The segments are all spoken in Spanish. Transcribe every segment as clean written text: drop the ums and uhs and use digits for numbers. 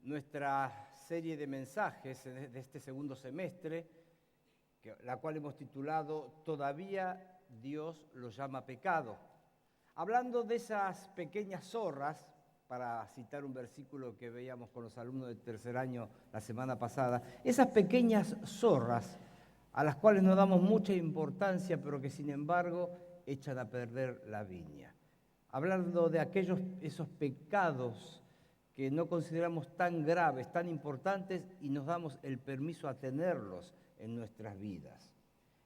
nuestra serie de mensajes de este segundo semestre, la cual hemos titulado Todavía Dios lo llama pecado. Hablando de esas pequeñas zorras, para citar un versículo que veíamos con los alumnos del tercer año la semana pasada, esas pequeñas zorras a las cuales no damos mucha importancia, pero que sin embargo echan a perder la viña. Hablando de esos pecados que no consideramos tan graves, tan importantes, y nos damos el permiso a tenerlos en nuestras vidas.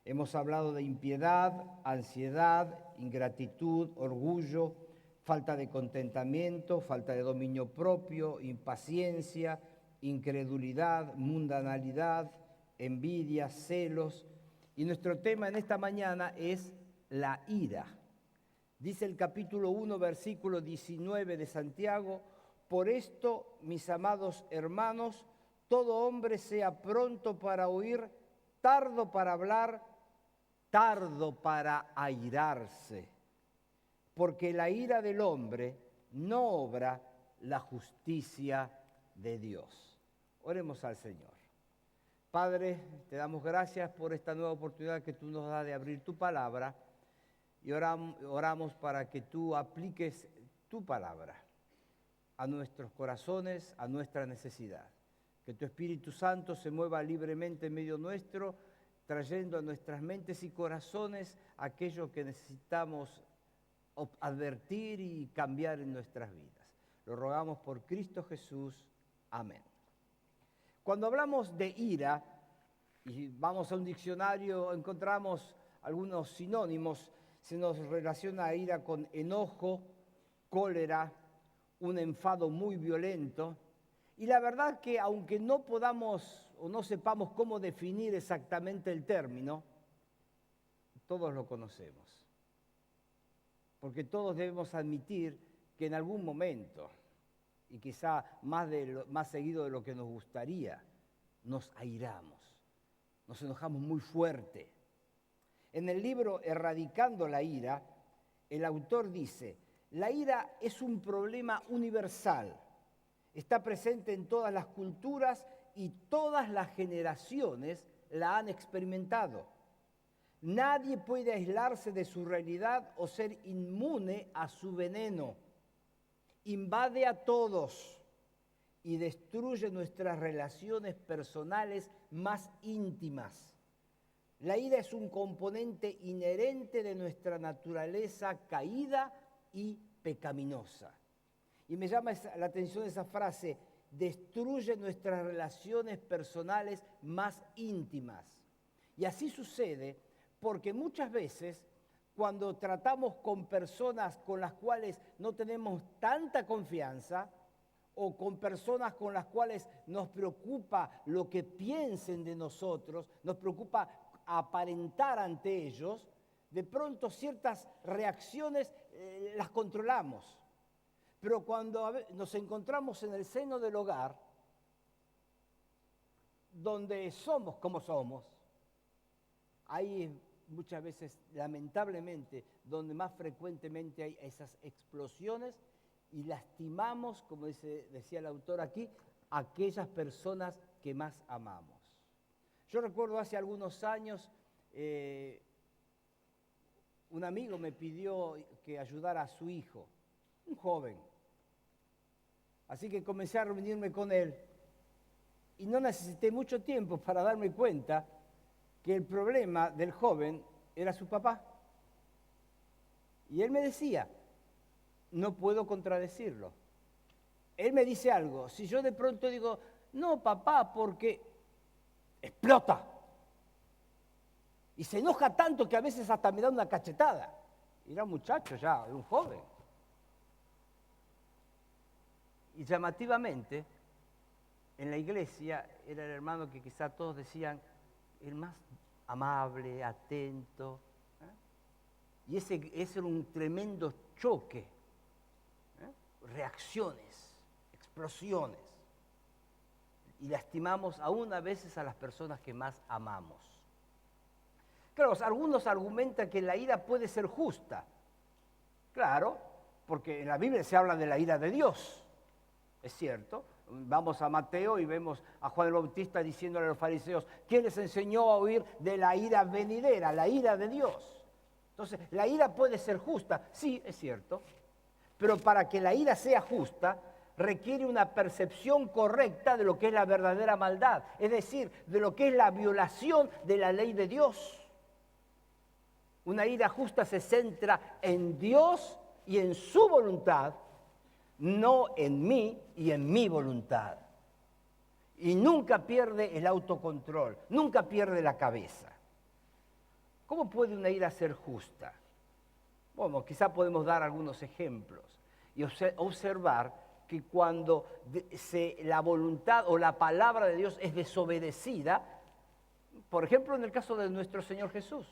Hemos hablado de impiedad, ansiedad, ingratitud, orgullo, falta de contentamiento, falta de dominio propio, impaciencia, incredulidad, mundanalidad, envidia, celos. Y nuestro tema en esta mañana es la ira. Dice el capítulo 1, versículo 19 de Santiago: por esto, mis amados hermanos, todo hombre sea pronto para oír, tardo para hablar, tardo para airarse, porque la ira del hombre no obra la justicia de Dios. Oremos al Señor. Padre, te damos gracias por esta nueva oportunidad que tú nos das de abrir tu palabra, y oramos para que tú apliques tu palabra a nuestros corazones, a nuestra necesidad. Que tu Espíritu Santo se mueva libremente en medio nuestro, trayendo a nuestras mentes y corazones aquello que necesitamos advertir y cambiar en nuestras vidas. Lo rogamos por Cristo Jesús. Amén. Cuando hablamos de ira, y vamos a un diccionario, encontramos algunos sinónimos. Se nos relaciona a ira con enojo, cólera, un enfado muy violento. Y la verdad que aunque no podamos o no sepamos cómo definir exactamente el término, todos lo conocemos. Porque todos debemos admitir que en algún momento, y quizá más seguido de lo que nos gustaría, nos airamos, nos enojamos muy fuerte. En el libro Erradicando la ira, el autor dice: la ira es un problema universal, está presente en todas las culturas y todas las generaciones la han experimentado. Nadie puede aislarse de su realidad o ser inmune a su veneno. Invade a todos y destruye nuestras relaciones personales más íntimas. La ira es un componente inherente de nuestra naturaleza caída y pecaminosa. Y me llama la atención esa frase: destruye nuestras relaciones personales más íntimas. Y así sucede porque muchas veces, cuando tratamos con personas con las cuales no tenemos tanta confianza, o con personas con las cuales nos preocupa lo que piensen de nosotros, nos preocupa aparentar ante ellos, de pronto ciertas reacciones las controlamos. Pero cuando nos encontramos en el seno del hogar, donde somos como somos, ahí muchas veces, lamentablemente, donde más frecuentemente hay esas explosiones y lastimamos, como decía el autor aquí, a aquellas personas que más amamos. Yo recuerdo hace algunos años, un amigo me pidió que ayudara a su hijo, un joven. Así que comencé a reunirme con él y no necesité mucho tiempo para darme cuenta que el problema del joven era su papá. Y él me decía, no puedo contradecirlo. Él me dice algo, si yo de pronto digo, no papá, porque explota. Y se enoja tanto que a veces hasta me da una cachetada. Y era un muchacho ya, era un joven. Y llamativamente, en la iglesia era el hermano que quizá todos decían el más amable, atento. Y ese era un tremendo choque. Reacciones, explosiones. Y lastimamos aún a veces a las personas que más amamos. Claro, algunos argumentan que la ira puede ser justa. Claro, porque en la Biblia se habla de la ira de Dios. Es cierto, Vamos a Mateo y vemos a Juan el Bautista diciéndole a los fariseos, ¿quién les enseñó a huir de la ira venidera, la ira de Dios? Entonces, la ira puede ser justa, sí, es cierto, pero para que la ira sea justa, requiere una percepción correcta de lo que es la verdadera maldad, es decir, de lo que es la violación de la ley de Dios. Una ira justa se centra en Dios y en su voluntad, no en mí y en mi voluntad. Y nunca pierde el autocontrol, nunca pierde la cabeza. ¿Cómo puede una ira ser justa? Bueno, quizá podemos dar algunos ejemplos y observar que cuando la voluntad o la palabra de Dios es desobedecida, por ejemplo en el caso de nuestro Señor Jesús,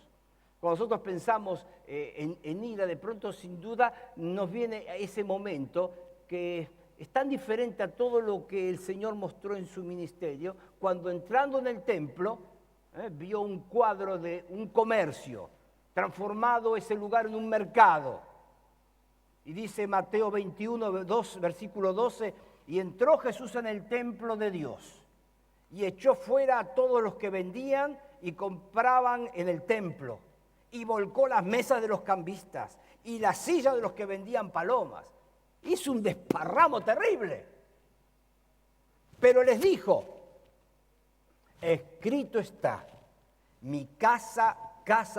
cuando nosotros pensamos en ira, de pronto sin duda nos viene ese momento que es tan diferente a todo lo que el Señor mostró en su ministerio, cuando entrando en el templo vio un cuadro de un comercio, transformado ese lugar en un mercado. Y dice Mateo 21, versículo 12, y entró Jesús en el templo de Dios y echó fuera a todos los que vendían y compraban en el templo y volcó las mesas de los cambistas y las sillas de los que vendían palomas. Hizo un desparramo terrible. Pero les dijo, escrito está, mi casa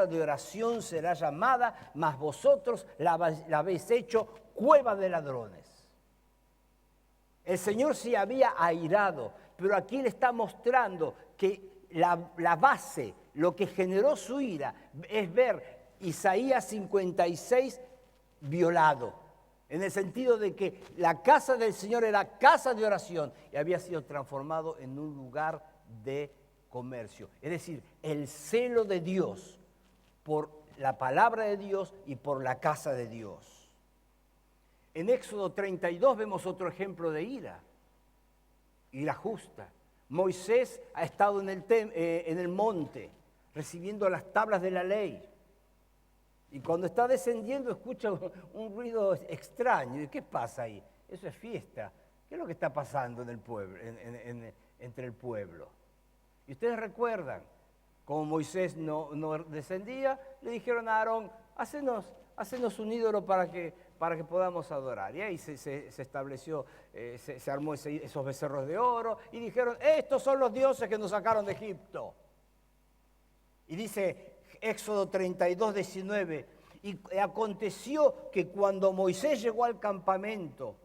de oración será llamada, mas vosotros la habéis hecho cueva de ladrones. El Señor se había airado, pero aquí le está mostrando que la base, lo que generó su ira, es ver Isaías 56 violado, en el sentido de que la casa del Señor era casa de oración y había sido transformado en un lugar de comercio. Es decir, el celo de Dios por la palabra de Dios y por la casa de Dios. En Éxodo 32 vemos otro ejemplo de ira justa. Moisés ha estado en el monte recibiendo las tablas de la ley. Y cuando está descendiendo escucha un ruido extraño. ¿Y qué pasa ahí? Eso es fiesta. ¿Qué es lo que está pasando en el pueblo, entre el pueblo? Y ustedes recuerdan, como Moisés no descendía, le dijeron a Aarón, hacenos un ídolo para que podamos adorar. Y ahí se estableció, se armó esos becerros de oro y dijeron, estos son los dioses que nos sacaron de Egipto. Y dice Éxodo 32, 19, y aconteció que cuando Moisés llegó al campamento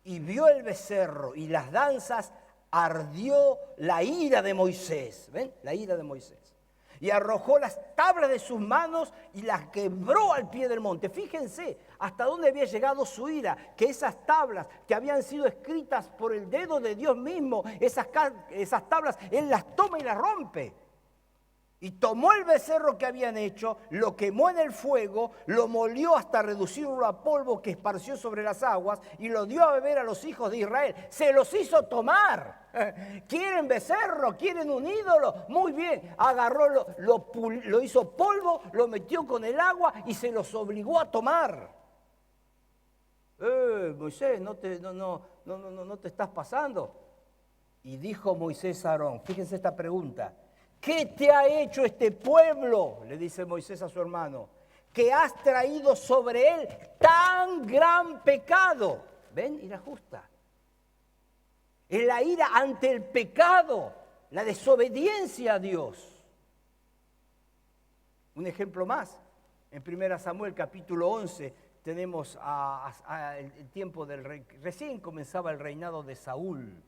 y vio el becerro y las danzas, ardió la ira de Moisés. ¿Ven? La ira de Moisés. Y arrojó las tablas de sus manos y las quebró al pie del monte. Fíjense hasta dónde había llegado su ira, que esas tablas que habían sido escritas por el dedo de Dios mismo, esas tablas, Él las toma y las rompe. Y tomó el becerro que habían hecho, lo quemó en el fuego, lo molió hasta reducirlo a polvo que esparció sobre las aguas y lo dio a beber a los hijos de Israel. Se los hizo tomar. ¿Quieren becerro? ¿Quieren un ídolo? Muy bien. Agarró, lo hizo polvo, lo metió con el agua y se los obligó a tomar. Moisés, no te estás pasando. Y dijo Moisés a Aarón, fíjense esta pregunta. ¿Qué te ha hecho este pueblo? Le dice Moisés a su hermano, que has traído sobre él tan gran pecado. ¿Ven? Ira justa. Es la ira ante el pecado, la desobediencia a Dios. Un ejemplo más, en 1 Samuel capítulo 11 tenemos el tiempo del rey, recién comenzaba el reinado de Saúl.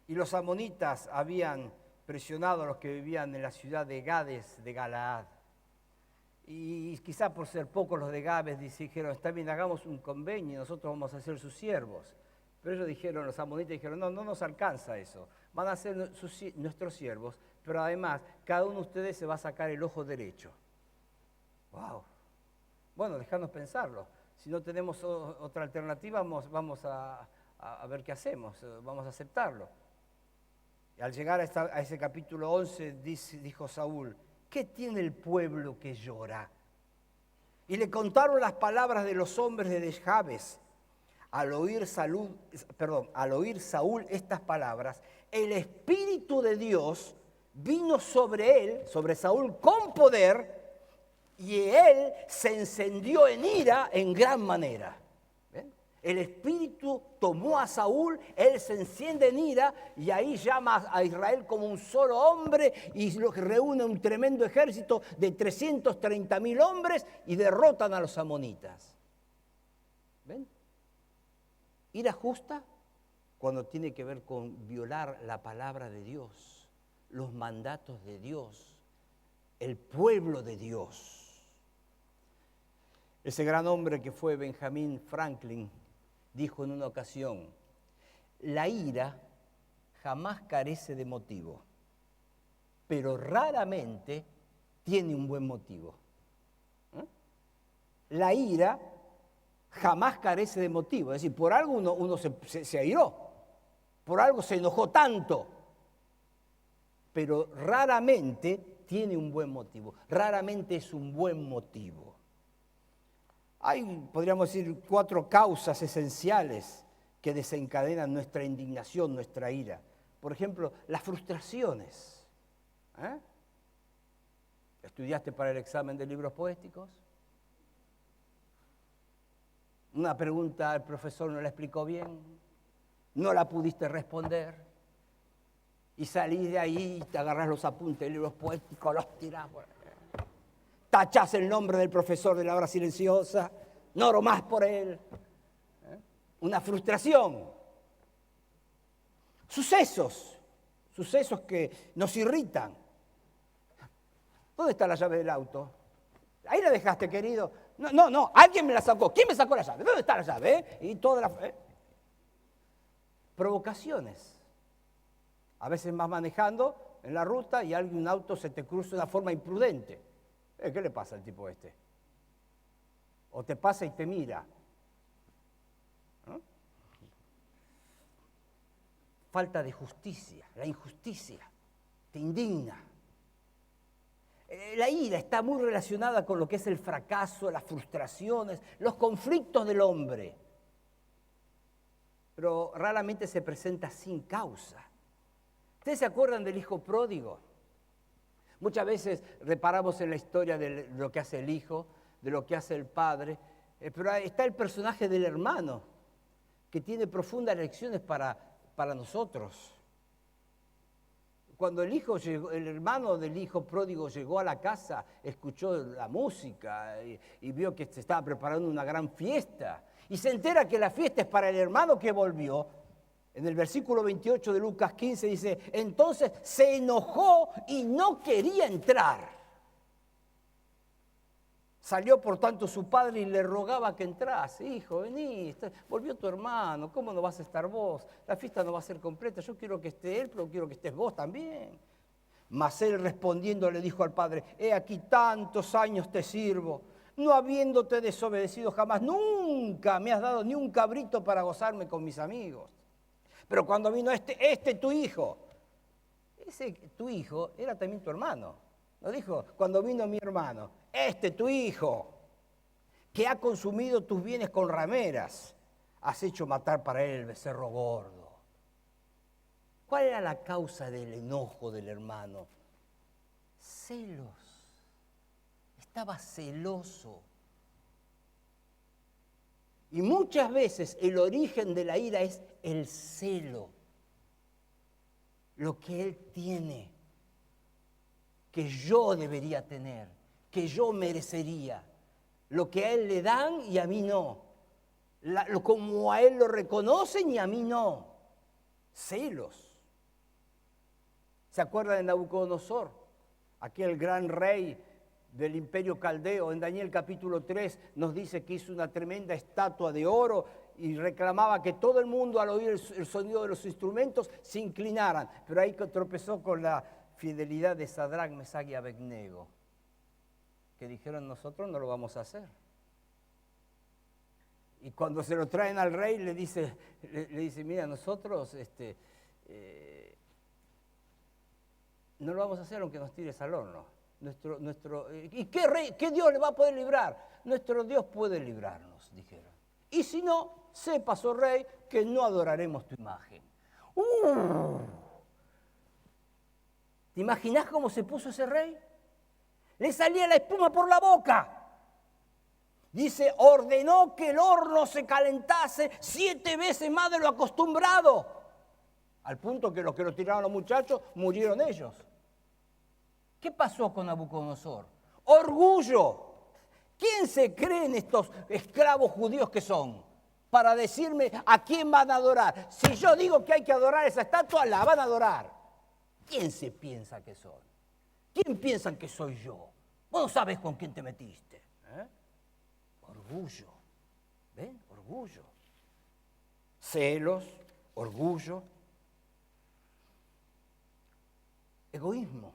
Y los amonitas habían presionado a los que vivían en la ciudad de Gades de Galaad. Y quizá por ser pocos los de Gades dijeron, está bien, hagamos un convenio y nosotros vamos a ser sus siervos. Pero ellos dijeron, los amonitas dijeron, no nos alcanza eso. Van a ser nuestros siervos, pero además cada uno de ustedes se va a sacar el ojo derecho. ¡Wow! Bueno, déjanos pensarlo. Si no tenemos otra alternativa, vamos a ver qué hacemos, vamos a aceptarlo. Al llegar a ese capítulo 11, dijo Saúl, ¿qué tiene el pueblo que llora? Y le contaron las palabras de los hombres de Jabes. Al oír Saúl estas palabras, el Espíritu de Dios vino sobre él, sobre Saúl, con poder, y él se encendió en ira en gran manera. ¿Ven? El Espíritu tomó a Saúl, él se enciende en ira, y ahí llama a Israel como un solo hombre, y reúne un tremendo ejército de 330.000 hombres, y derrotan a los amonitas. ¿Ven? Ira justa cuando tiene que ver con violar la palabra de Dios, los mandatos de Dios, el pueblo de Dios. Ese gran hombre que fue Benjamin Franklin dijo en una ocasión: la ira jamás carece de motivo, pero raramente tiene un buen motivo. La ira jamás carece de motivo, es decir, por algo uno se airó, por algo se enojó tanto, pero raramente tiene un buen motivo, raramente es un buen motivo. Hay, podríamos decir, 4 causas esenciales que desencadenan nuestra indignación, nuestra ira. Por ejemplo, las frustraciones. ¿Estudiaste para el examen de libros poéticos? Una pregunta el profesor no la explicó bien, no la pudiste responder, y salís de ahí y te agarrás los apuntes de libros poéticos, los tirás, tachás el nombre del profesor de la hora silenciosa, no oro más por él. Una frustración. Sucesos que nos irritan. ¿Dónde está la llave del auto? Ahí la dejaste, querido. No, alguien me la sacó. ¿Quién me sacó la llave? ¿Dónde está la llave? Y toda la... Provocaciones. A veces vas manejando en la ruta y un auto se te cruza de una forma imprudente. ¿Qué le pasa al tipo este? O te pasa y te mira. ¿No? Falta de justicia, la injusticia, te indigna. La ira está muy relacionada con lo que es el fracaso, las frustraciones, los conflictos del hombre. Pero raramente se presenta sin causa. ¿Ustedes se acuerdan del hijo pródigo? Muchas veces reparamos en la historia de lo que hace el hijo, de lo que hace el padre, pero está el personaje del hermano, que tiene profundas lecciones para nosotros. Cuando el hermano del hijo pródigo llegó a la casa, escuchó la música y vio que se estaba preparando una gran fiesta. Y se entera que la fiesta es para el hermano que volvió. En el versículo 28 de Lucas 15 dice, entonces se enojó y no quería entrar. Salió por tanto su padre y le rogaba que entrase. Hijo, vení, volvió tu hermano, ¿cómo no vas a estar vos? La fiesta no va a ser completa, yo quiero que esté él, pero quiero que estés vos también. Mas él respondiendo le dijo al padre, he aquí tantos años te sirvo, no habiéndote desobedecido jamás, nunca me has dado ni un cabrito para gozarme con mis amigos. Pero cuando vino este tu hijo, ese tu hijo era también tu hermano. No dijo, cuando vino mi hermano, tu hijo, que ha consumido tus bienes con rameras, has hecho matar para él el becerro gordo. ¿Cuál era la causa del enojo del hermano? Celos. Estaba celoso. Y muchas veces el origen de la ira es el celo. Lo que él tiene, que yo debería tener, que yo merecería. Lo que a él le dan y a mí no. Como a él lo reconocen y a mí no. Celos. ¿Se acuerdan de Nabucodonosor? Aquel gran rey del imperio caldeo. En Daniel capítulo 3 nos dice que hizo una tremenda estatua de oro y reclamaba que todo el mundo al oír el sonido de los instrumentos se inclinaran. Pero ahí tropezó con la fidelidad de Sadrach, Mesach y Abednego, que dijeron nosotros no lo vamos a hacer. Y cuando se lo traen al rey le dice mira, nosotros no lo vamos a hacer aunque nos tires al horno. ¿Y qué Dios le va a poder librar? Nuestro Dios puede librarnos, dijeron. Y si no, sepas, oh rey, que no adoraremos tu imagen. ¿Te imaginás cómo se puso ese rey? Le salía la espuma por la boca. Dice, ordenó que el horno se calentase 7 veces más de lo acostumbrado. Al punto que los que lo tiraron los muchachos, murieron ellos. ¿Qué pasó con Nabucodonosor? Orgullo. ¿Quién se creen estos esclavos judíos que son? Para decirme a quién van a adorar. Si yo digo que hay que adorar esa estatua, la van a adorar. ¿Quién se piensa que son? ¿Quién piensan que soy yo? Vos no sabés con quién te metiste. Orgullo. ¿Ven? Orgullo. Celos, orgullo. Egoísmo.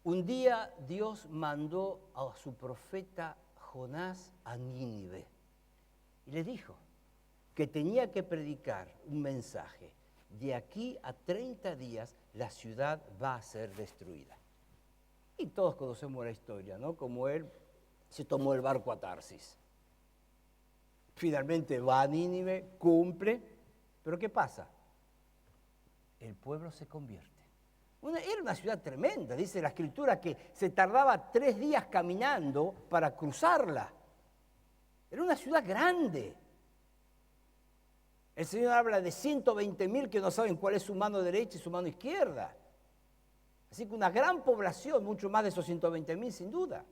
Un día Dios mandó a su profeta Jonás a Nínive y le dijo que tenía que predicar un mensaje. De aquí a 30 días la ciudad va a ser destruida. Y todos conocemos la historia, ¿no? Como él se tomó el barco a Tarsis. Finalmente va a Nínive, cumple, pero ¿qué pasa? El pueblo se convierte. Era una ciudad tremenda, dice la Escritura, que se tardaba 3 días caminando para cruzarla. Era una ciudad grande. El Señor habla de 120.000 que no saben cuál es su mano derecha y su mano izquierda. Así que una gran población, mucho más de esos 120.000 sin duda.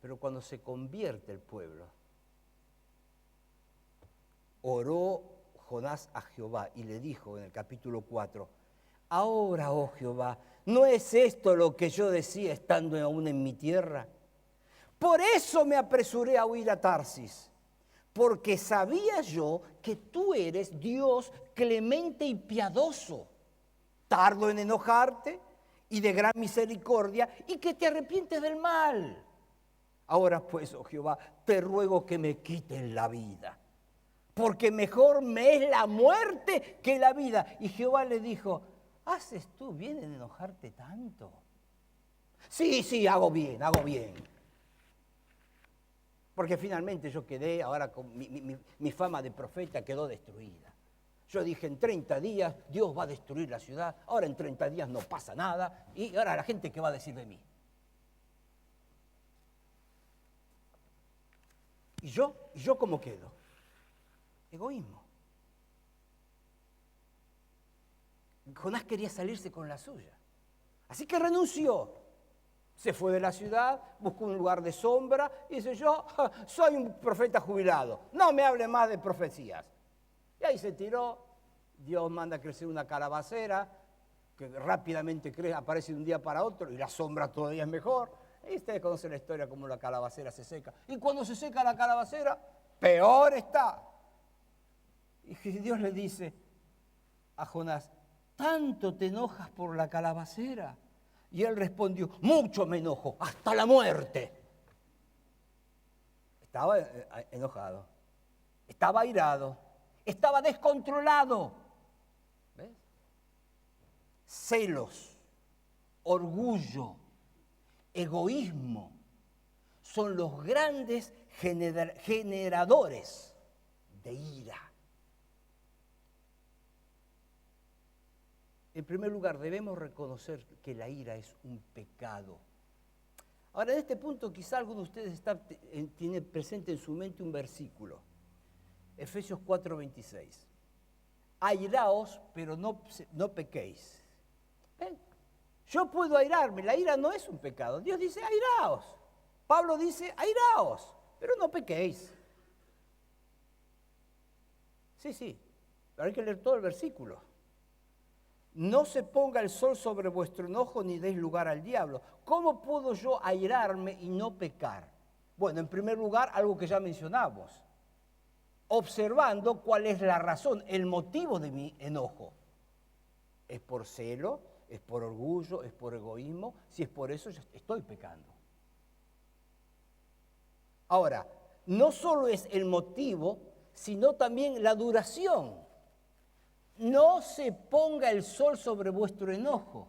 Pero cuando se convierte el pueblo, oró Jonás a Jehová y le dijo en el capítulo 4, ahora, oh Jehová, ¿no es esto lo que yo decía estando aún en mi tierra? Por eso me apresuré a huir a Tarsis, porque sabía yo que tú eres Dios clemente y piadoso, tardo en enojarte y de gran misericordia, y que te arrepientes del mal. Ahora pues, oh Jehová, te ruego que me quiten la vida, porque mejor me es la muerte que la vida. Y Jehová le dijo, ¿haces tú bien en enojarte tanto? Sí, hago bien. Porque finalmente yo quedé, ahora con mi fama de profeta quedó destruida. Yo dije, en 30 días Dios va a destruir la ciudad, ahora en 30 días no pasa nada, y ahora la gente, ¿qué va a decir de mí? ¿Y yo cómo quedo? Egoísmo. Jonás quería salirse con la suya. Así que renunció. Se fue de la ciudad, buscó un lugar de sombra y dice, yo soy un profeta jubilado. No me hable más de profecías. Y ahí se tiró. Dios manda a crecer una calabacera que rápidamente crece, aparece de un día para otro y la sombra todavía es mejor. Y ustedes conocen la historia como la calabacera se seca. Y cuando se seca la calabacera, peor está. Y Dios le dice a Jonás, ¿tanto te enojas por la calabacera? Y él respondió, mucho me enojo, hasta la muerte. Estaba enojado, estaba airado, estaba descontrolado. ¿Ves? Celos, orgullo, egoísmo son los grandes generadores de ira. En primer lugar, debemos reconocer que la ira es un pecado. Ahora, en este punto, quizá alguno de ustedes tiene presente en su mente un versículo. Efesios 4:26. Airaos, pero no pequéis. ¿Ven? Yo puedo airarme, la ira no es un pecado. Dios dice, airaos. Pablo dice, airaos, pero no pequéis. Sí, pero hay que leer todo el versículo. No se ponga el sol sobre vuestro enojo ni deis lugar al diablo. ¿Cómo puedo yo airarme y no pecar? Bueno, en primer lugar, algo que ya mencionamos. Observando cuál es la razón, el motivo de mi enojo. ¿Es por celo? ¿Es por orgullo? ¿Es por egoísmo? Si es por eso, yo estoy pecando. Ahora, no solo es el motivo, sino también la duración. No se ponga el sol sobre vuestro enojo,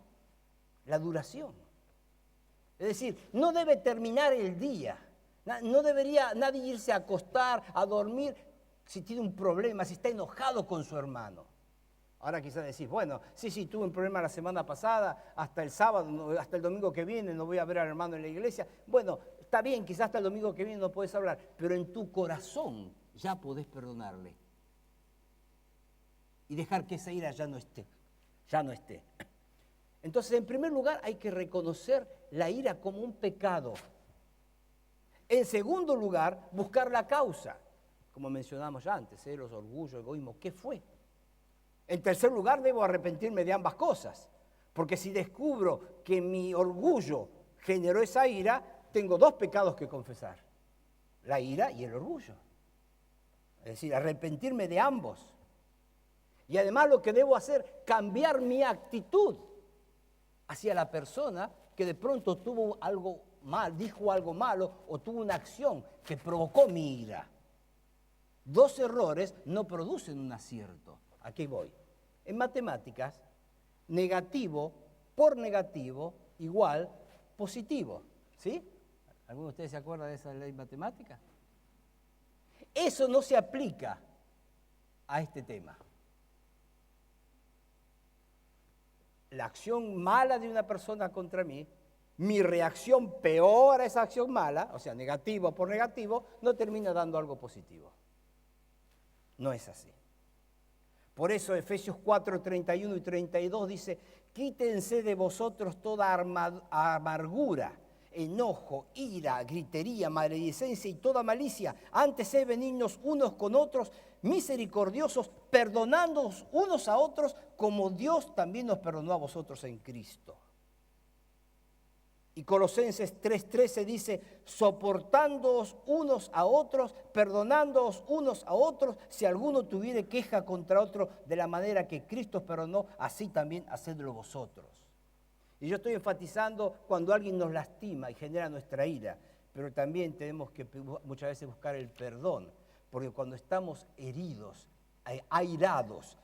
la duración. Es decir, no debe terminar el día. No debería nadie irse a acostar, a dormir, si tiene un problema, si está enojado con su hermano. Ahora quizás decís, bueno, sí, tuve un problema la semana pasada, hasta el sábado, hasta el domingo que viene no voy a ver al hermano en la iglesia. Bueno, está bien, quizás hasta el domingo que viene no puedes hablar, pero en tu corazón ya podés perdonarle. Y dejar que esa ira ya no esté. Entonces, en primer lugar, hay que reconocer la ira como un pecado. En segundo lugar, buscar la causa, como mencionamos ya antes, celos, orgullo, egoísmo, ¿qué fue? En tercer lugar, debo arrepentirme de ambas cosas, porque si descubro que mi orgullo generó esa ira, tengo dos pecados que confesar, la ira y el orgullo. Es decir, arrepentirme de ambos. Y además lo que debo hacer, cambiar mi actitud hacia la persona que de pronto tuvo algo mal, dijo algo malo o tuvo una acción que provocó mi ira. Dos errores no producen un acierto. ¿A qué voy? En matemáticas, negativo por negativo igual positivo. ¿Sí? ¿Alguno de ustedes se acuerda de esa ley matemática? Eso no se aplica a este tema. La acción mala de una persona contra mí, mi reacción peor a esa acción mala, o sea, negativo por negativo, no termina dando algo positivo. No es así. Por eso Efesios 4, 31 y 32 dice, quítense de vosotros toda amargura, enojo, ira, gritería, maledicencia y toda malicia. Antes sed benignos unos con otros, misericordiosos, perdonándoos unos a otros, como Dios también nos perdonó a vosotros en Cristo. Y Colosenses 3:13 dice, soportándoos unos a otros, perdonándoos unos a otros, si alguno tuviere queja contra otro, de la manera que Cristo os perdonó, así también hacedlo vosotros. Y yo estoy enfatizando cuando alguien nos lastima y genera nuestra ira, pero también tenemos que muchas veces buscar el perdón, porque cuando estamos heridos, airados,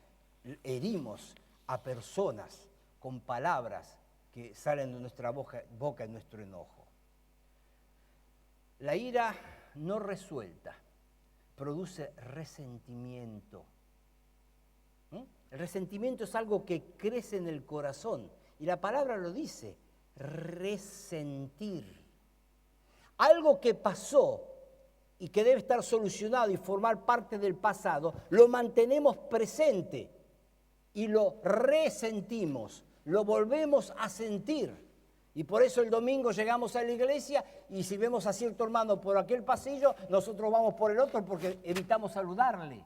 herimos a personas con palabras que salen de nuestra boca en nuestro enojo. La ira no resuelta produce resentimiento. El resentimiento es algo que crece en el corazón y la palabra lo dice, resentir. Algo que pasó y que debe estar solucionado y formar parte del pasado, lo mantenemos presente y lo resentimos. Lo volvemos a sentir. Y por eso el domingo llegamos a la iglesia y si vemos a cierto hermano por aquel pasillo, nosotros vamos por el otro porque evitamos saludarle.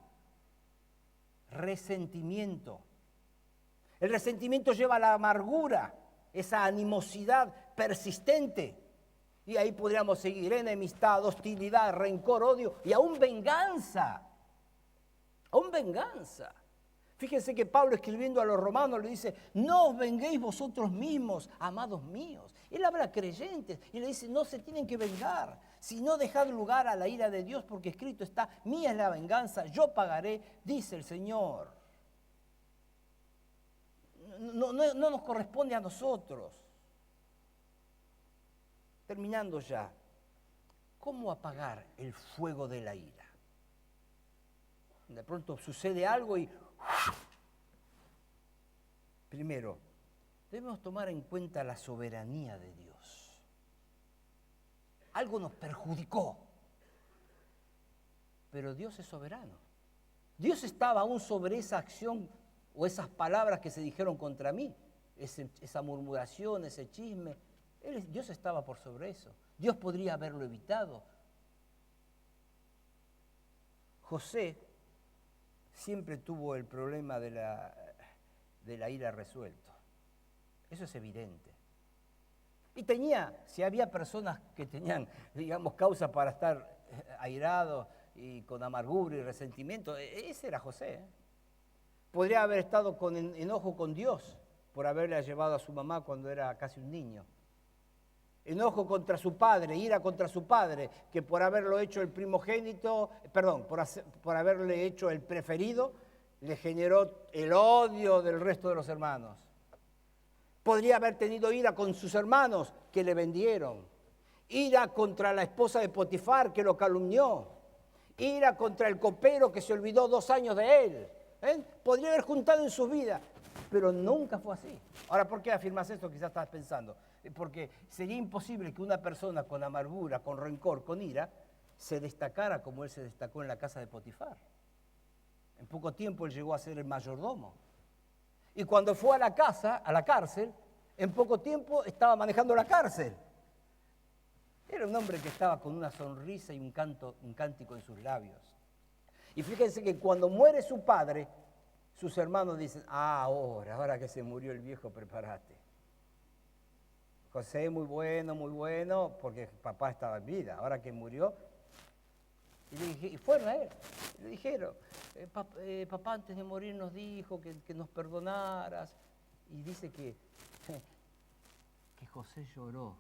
Resentimiento. El resentimiento lleva a la amargura, esa animosidad persistente. Y ahí podríamos seguir enemistad, hostilidad, rencor, odio y aún venganza. Aún venganza. Fíjense que Pablo escribiendo a los romanos le dice, no os venguéis vosotros mismos, amados míos. Él habla a creyentes y le dice, no se tienen que vengar, sino dejad lugar a la ira de Dios, porque escrito está, mía es la venganza, yo pagaré, dice el Señor. No nos corresponde a nosotros. Terminando ya, ¿cómo apagar el fuego de la ira? De pronto sucede algo y... Primero, debemos tomar en cuenta la soberanía de Dios. Algo nos perjudicó, pero Dios es soberano. Dios estaba aún sobre esa acción o esas palabras que se dijeron contra mí, esa murmuración, ese chisme. Dios estaba por sobre eso. Dios podría haberlo evitado. José siempre tuvo el problema de la ira resuelto. Eso es evidente. Y si había personas que tenían, digamos, causa para estar airados y con amargura y resentimiento, ese era José. Podría haber estado con enojo con Dios por haberle llevado a su mamá cuando era casi un niño. Enojo contra su padre, ira contra su padre, que por haberlo hecho el primogénito, por haberle hecho el preferido, le generó el odio del resto de los hermanos. Podría haber tenido ira con sus hermanos que le vendieron, ira contra la esposa de Potifar que lo calumnió, ira contra el copero que se olvidó 2 años de él. Podría haber juntado en su vida, pero nunca fue así. Ahora, ¿por qué afirmas esto? Quizás estás pensando. Porque sería imposible que una persona con amargura, con rencor, con ira, se destacara como él se destacó en la casa de Potifar. En poco tiempo él llegó a ser el mayordomo. Y cuando fue a la cárcel, en poco tiempo estaba manejando la cárcel. Era un hombre que estaba con una sonrisa y un cántico en sus labios. Y fíjense que cuando muere su padre, sus hermanos dicen, ahora que se murió el viejo, prepárate. José, muy bueno, porque papá estaba en vida. Ahora que murió, y fueron a él, y le dijeron, papá antes de morir nos dijo que nos perdonaras. Y dice que José lloró.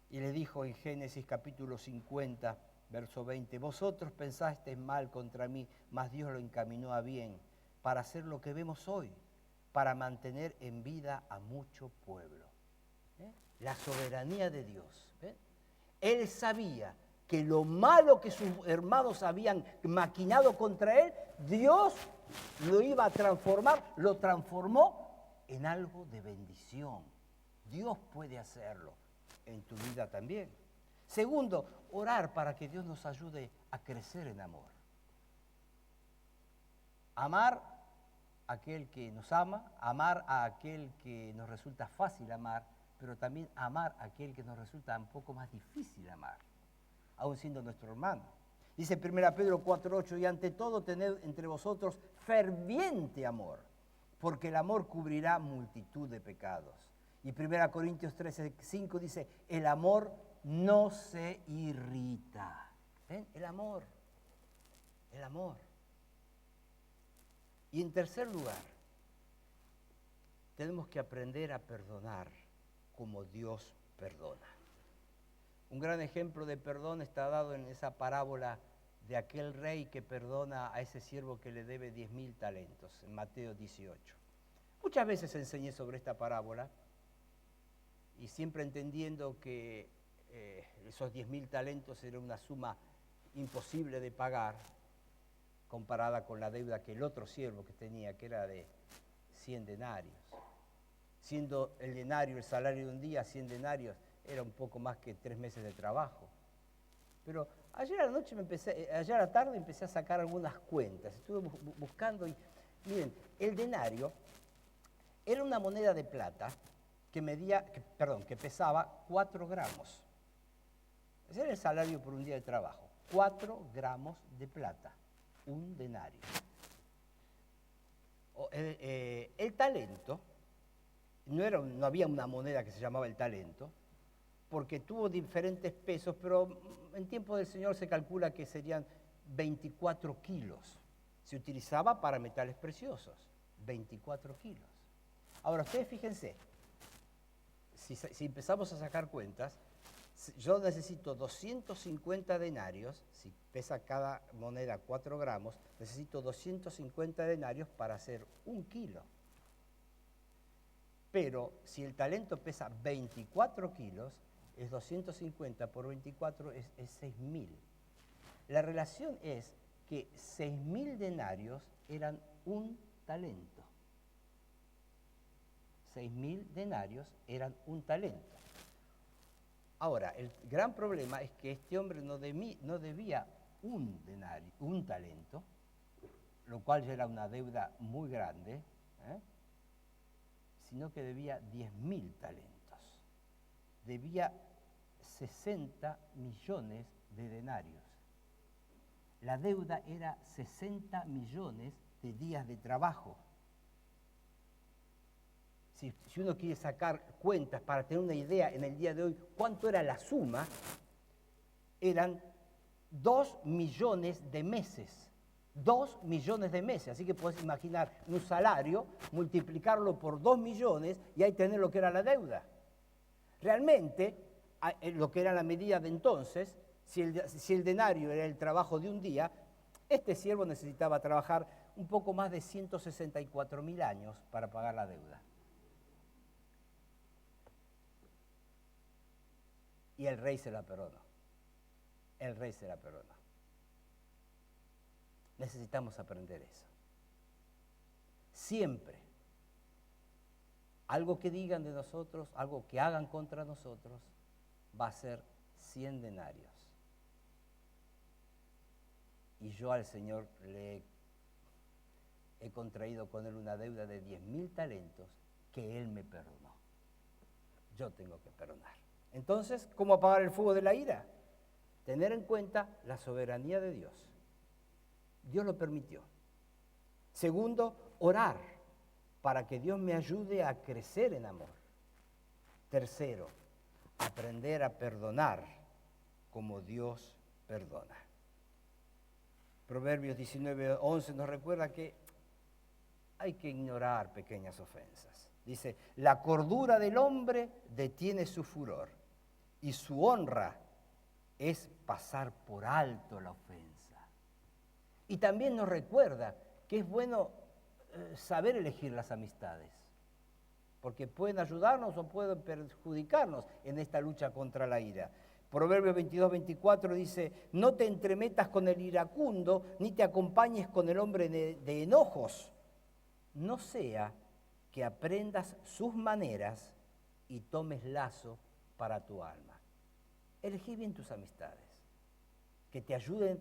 Y le dijo en Génesis capítulo 50, verso 20, vosotros pensasteis mal contra mí, mas Dios lo encaminó a bien, para hacer lo que vemos hoy, para mantener en vida a mucho pueblo. La soberanía de Dios. Él sabía que lo malo que sus hermanos habían maquinado contra él, Dios lo iba a transformar, lo transformó en algo de bendición. Dios puede hacerlo en tu vida también. Segundo, orar para que Dios nos ayude a crecer en amor. Amar a aquel que nos ama, amar a aquel que nos resulta fácil amar, pero también amar a aquel que nos resulta un poco más difícil amar, aun siendo nuestro hermano. Dice 1 Pedro 4:8, y ante todo tened entre vosotros ferviente amor, porque el amor cubrirá multitud de pecados. Y 1 Corintios 13:5 dice, el amor no se irrita. ¿Ven? El amor. Y en tercer lugar, tenemos que aprender a perdonar como Dios perdona. Un gran ejemplo de perdón está dado en esa parábola de aquel rey que perdona a ese siervo que le debe 10.000 talentos, en Mateo 18. Muchas veces enseñé sobre esta parábola y siempre entendiendo que esos 10.000 talentos era una suma imposible de pagar comparada con la deuda que el otro siervo que tenía, que era de 100 denarios. Siendo el denario el salario de un día, 100 denarios era un poco más que 3 meses de trabajo. Pero ayer a la tarde empecé a sacar algunas cuentas, estuve buscando y miren, el denario era una moneda de plata que pesaba 4 gramos. Ese era el salario por un día de trabajo, 4 gramos de plata, un denario. El talento, no había una moneda que se llamaba el talento, porque tuvo diferentes pesos, pero en tiempo del Señor se calcula que serían 24 kilos. Se utilizaba para metales preciosos, 24 kilos. Ahora, ustedes fíjense, si empezamos a sacar cuentas, yo necesito 250 denarios, si pesa cada moneda 4 gramos, necesito 250 denarios para hacer 1 kilo. Pero si el talento pesa 24 kilos, es 250 por 24 es 6.000. La relación es que 6.000 denarios eran 1 talento. 6.000 denarios eran 1 talento. Ahora, el gran problema es que este hombre no debía 1 denario, 1 talento, lo cual ya era una deuda muy grande, sino que debía 10.000 talentos. Debía 60 millones de denarios. La deuda era 60 millones de días de trabajo. Si uno quiere sacar cuentas para tener una idea en el día de hoy, ¿cuánto era la suma? Eran 2 millones de meses. 2 millones de meses. Así que podés imaginar un salario, multiplicarlo por 2 millones y ahí tener lo que era la deuda. Realmente, lo que era la medida de entonces, si el denario era el trabajo de un día, este siervo necesitaba trabajar un poco más de 164.000 años para pagar la deuda. Y el rey se la perdonó. El rey se la perdonó. Necesitamos aprender eso. Siempre, algo que digan de nosotros, algo que hagan contra nosotros, va a ser 100 denarios. Y yo al Señor le he contraído con Él una deuda de 10.000 talentos que Él me perdonó. Yo tengo que perdonar. Entonces, ¿cómo apagar el fuego de la ira? Tener en cuenta la soberanía de Dios. Dios lo permitió. Segundo, orar para que Dios me ayude a crecer en amor. Tercero, aprender a perdonar como Dios perdona. Proverbios 19:11 nos recuerda que hay que ignorar pequeñas ofensas. Dice, la cordura del hombre detiene su furor y su honra es pasar por alto la ofensa. Y también nos recuerda que es bueno saber elegir las amistades, porque pueden ayudarnos o pueden perjudicarnos en esta lucha contra la ira. Proverbios 22:24 dice, no te entremetas con el iracundo, ni te acompañes con el hombre de enojos, no sea que aprendas sus maneras y tomes lazo para tu alma. Elegí bien tus amistades, que te ayuden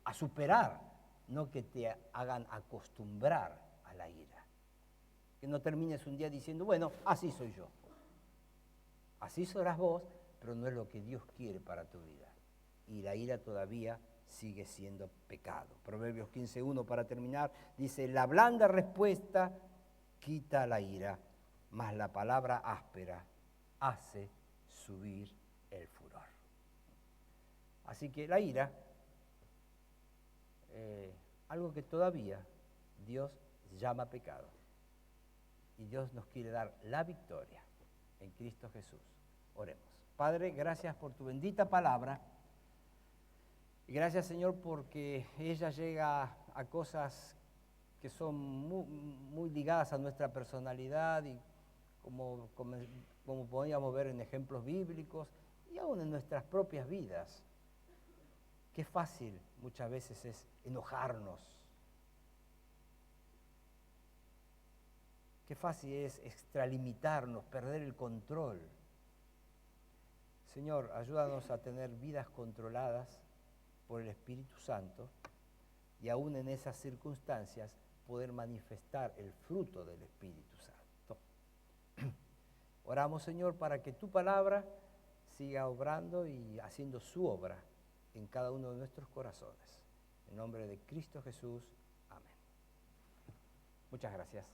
a superar, no que te hagan acostumbrar a la ira. Que no termines un día diciendo, bueno, así soy yo. Así serás vos, pero no es lo que Dios quiere para tu vida. Y la ira todavía sigue siendo pecado. Proverbios 15:1 para terminar, dice, la blanda respuesta quita la ira, mas la palabra áspera hace subir el furor. Así que la ira, algo que todavía Dios llama pecado. Y Dios nos quiere dar la victoria en Cristo Jesús. Oremos. Padre, gracias por tu bendita palabra. Y gracias, Señor, porque ella llega a cosas que son muy ligadas a nuestra personalidad y como podíamos ver en ejemplos bíblicos y aún en nuestras propias vidas. Qué fácil muchas veces es enojarnos. Qué fácil es extralimitarnos, perder el control. Señor, ayúdanos a tener vidas controladas por el Espíritu Santo y aún en esas circunstancias poder manifestar el fruto del Espíritu Santo. Oramos, Señor, para que tu palabra siga obrando y haciendo su obra en cada uno de nuestros corazones. En nombre de Cristo Jesús, amén. Muchas gracias.